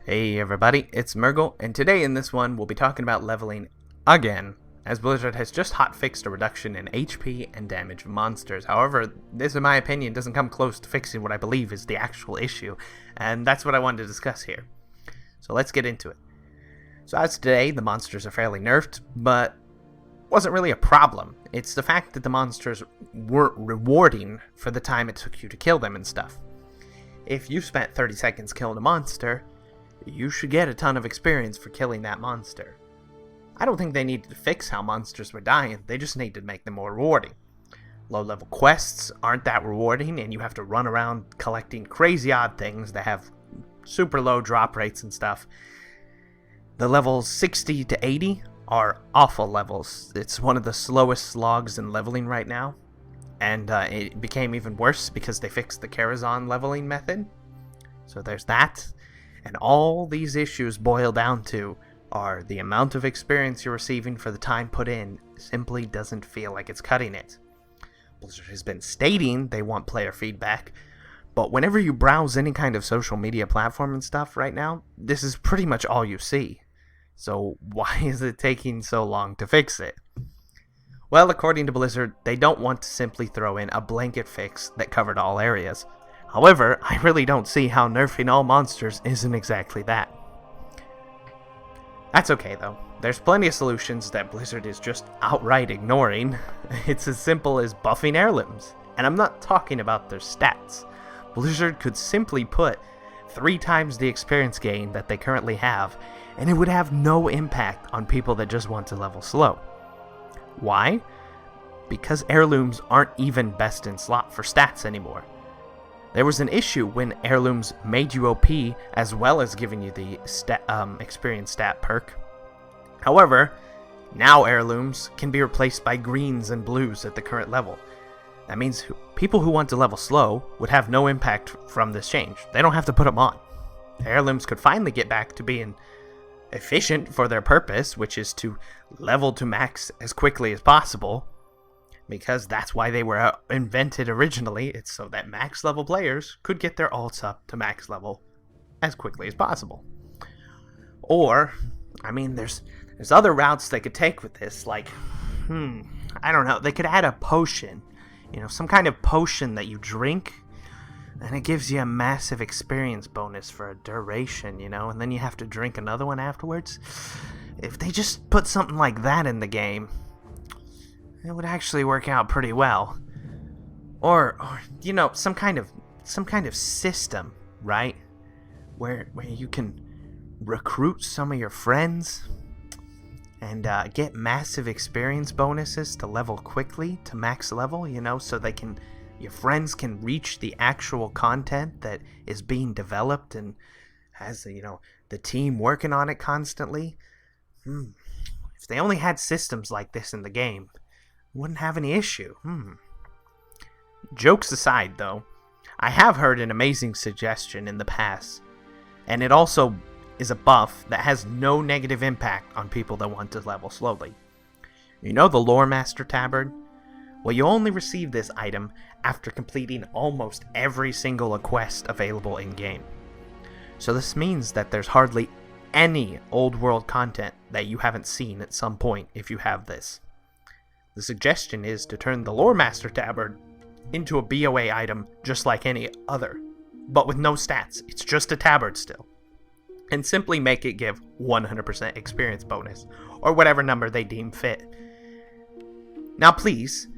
Hey everybody, it's Murgle, and today in this one we'll be talking about leveling again, as Blizzard has just hotfixed a reduction in HP and damage of monsters. However, this in my opinion doesn't come close to fixing what I believe is the actual issue, and that's what I wanted to discuss here. So let's get into it. So as today, the monsters are fairly nerfed, but wasn't really a problem. It's the fact that the monsters weren't rewarding for the time it took you to kill them and stuff. If you spent 30 seconds killing a monster, you should get a ton of experience for killing that monster. I don't think they needed to fix how monsters were dying, they just need to make them more rewarding. Low-level quests aren't that rewarding, and you have to run around collecting crazy odd things that have super low drop rates and stuff. The levels 60 to 80 are awful levels. It's one of the slowest slogs in leveling right now, and it became even worse because they fixed the Karazhan leveling method. So there's that. And all these issues boil down to are the amount of experience you're receiving for the time put in simply doesn't feel like it's cutting it. Blizzard has been stating they want player feedback, but whenever you browse any kind of social media platform and stuff right now, this is pretty much all you see. So why is it taking so long to fix it? Well, according to Blizzard, they don't want to simply throw in a blanket fix that covered all areas. However, I really don't see how nerfing all monsters isn't exactly that. That's okay though. There's plenty of solutions that Blizzard is just outright ignoring. It's as simple as buffing heirlooms. And I'm not talking about their stats. Blizzard could simply put 3 times the experience gain that they currently have, and it would have no impact on people that just want to level slow. Why? Because heirlooms aren't even best in slot for stats anymore. There was an issue when heirlooms made you OP as well as giving you the experience stat perk. However, now heirlooms can be replaced by greens and blues at the current level. That means people who want to level slow would have no impact from this change. They don't have to put them on. Heirlooms could finally get back to being efficient for their purpose, which is to level to max as quickly as possible. Because that's why they were invented originally. It's so that max level players could get their ults up to max level as quickly as possible. Or, I mean, there's other routes they could take with this, like, I don't know, they could add a potion. You know, some kind of potion that you drink, and it gives you a massive experience bonus for a duration, you know, and then you have to drink another one afterwards. If they just put something like that in the game, it would actually work out pretty well. Or you know, some kind of system, right? Where you can recruit some of your friends and get massive experience bonuses to level quickly to max level, you know, so your friends can reach the actual content that is being developed and has, you know, the team working on it constantly. If they only had systems like this in the game, wouldn't have any issue. Jokes aside, though, I have heard an amazing suggestion in the past, and it also is a buff that has no negative impact on people that want to level slowly. You know the Lore Master Tavern? Well, you only receive this item after completing almost every single quest available in-game. So this means that there's hardly any old world content that you haven't seen at some point if you have this. The suggestion is to turn the Lore Master Tavern into a BOA item just like any other, but with no stats. It's just a tabard still. And simply make it give 100% experience bonus, or whatever number they deem fit. Now please,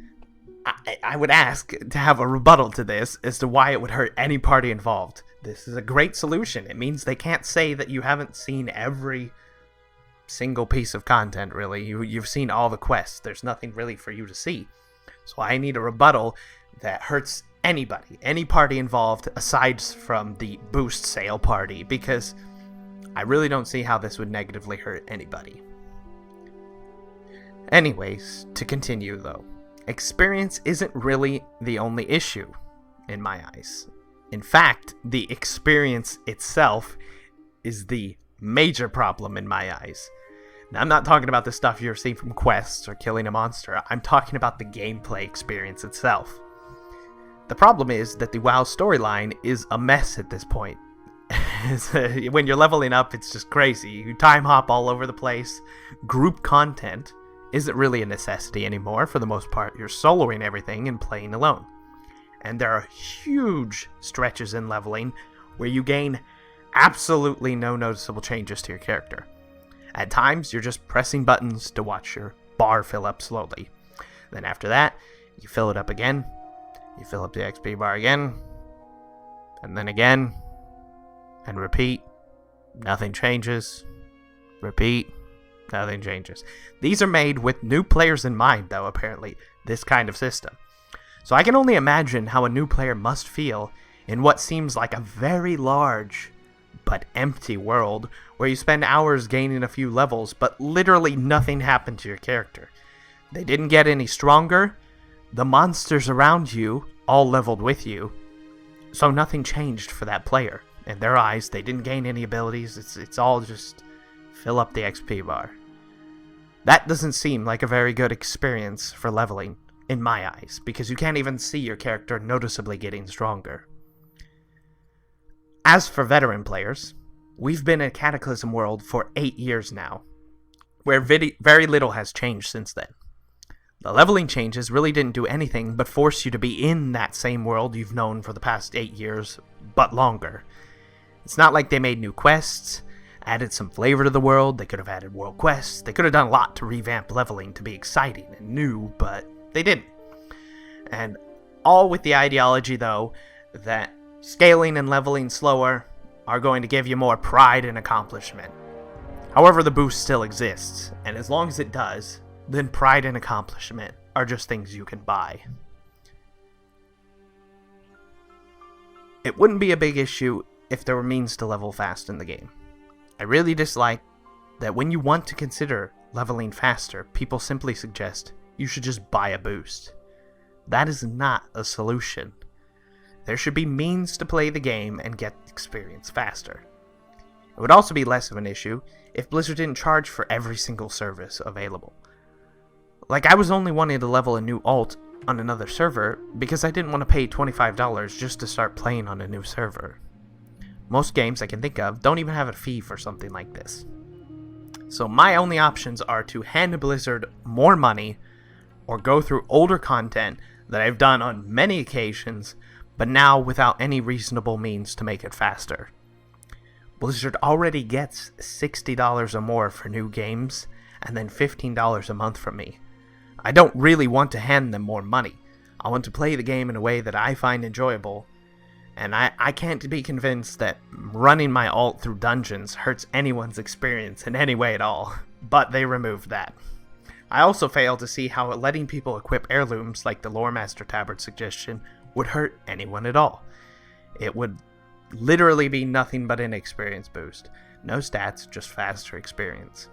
I would ask to have a rebuttal to this as to why it would hurt any party involved. This is a great solution. It means they can't say that you haven't seen every single piece of content, really. You've seen all the quests. There's nothing really for you to see. So I need a rebuttal that hurts anybody, any party involved, aside from the boost sale party, because I really don't see how this would negatively hurt anybody. Anyways, to continue though, experience isn't really the only issue, in my eyes. In fact, the experience itself is the major problem in my eyes. Now, I'm not talking about the stuff you receive from quests or killing a monster. I'm talking about the gameplay experience itself. The problem is that the WoW storyline is a mess at this point, When you're leveling up, it's just crazy. You time hop all over the place. Group content isn't really a necessity anymore. For the most part, you're soloing everything and playing alone. And there are huge stretches in leveling where you gain absolutely no noticeable changes to your character. At times, you're just pressing buttons to watch your bar fill up slowly. Then after that, you fill it up again. You fill up the XP bar again. And then again. And repeat. Nothing changes. Repeat. Nothing changes. These are made with new players in mind, though, apparently. This kind of system. So I can only imagine how a new player must feel in what seems like a very large but empty world where you spend hours gaining a few levels, but literally nothing happened to your character. They didn't get any stronger. The monsters around you all leveled with you. So nothing changed for that player. In their eyes, they didn't gain any abilities. It's all just fill up the XP bar. That doesn't seem like a very good experience for leveling, in my eyes, because you can't even see your character noticeably getting stronger. As for veteran players, we've been in a Cataclysm world for 8 years now, where very little has changed since then. The leveling changes really didn't do anything but force you to be in that same world you've known for the past 8 years, but longer. It's not like they made new quests, added some flavor to the world. They could have added world quests. They could have done a lot to revamp leveling to be exciting and new, but they didn't. And all with the ideology, though, that scaling and leveling slower are going to give you more pride and accomplishment. However, the boost still exists, and as long as it does, then pride and accomplishment are just things you can buy. It wouldn't be a big issue if there were means to level fast in the game. I really dislike that when you want to consider leveling faster, people simply suggest you should just buy a boost. That is not a solution. There should be means to play the game and get experience faster. It would also be less of an issue if Blizzard didn't charge for every single service available. Like, I was only wanting to level a new alt on another server because I didn't want to pay $25 just to start playing on a new server. Most games I can think of don't even have a fee for something like this. So my only options are to hand Blizzard more money or go through older content that I've done on many occasions, but now without any reasonable means to make it faster. Blizzard already gets $60 or more for new games, and then $15 a month from me. I don't really want to hand them more money. I want to play the game in a way that I find enjoyable, and I can't be convinced that running my alt through dungeons hurts anyone's experience in any way at all, but they removed that. I also fail to see how letting people equip heirlooms, like the Lore Master Tavern suggestion, would hurt anyone at all. It would literally be nothing but an experience boost. No stats, just faster experience.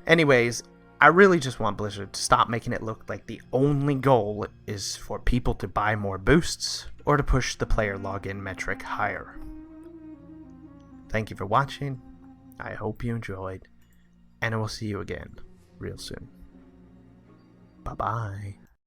Anyways, I really just want Blizzard to stop making it look like the only goal is for people to buy more boosts or to push the player login metric higher. Thank you for watching. I hope you enjoyed, and I will see you again real soon. Bye-bye.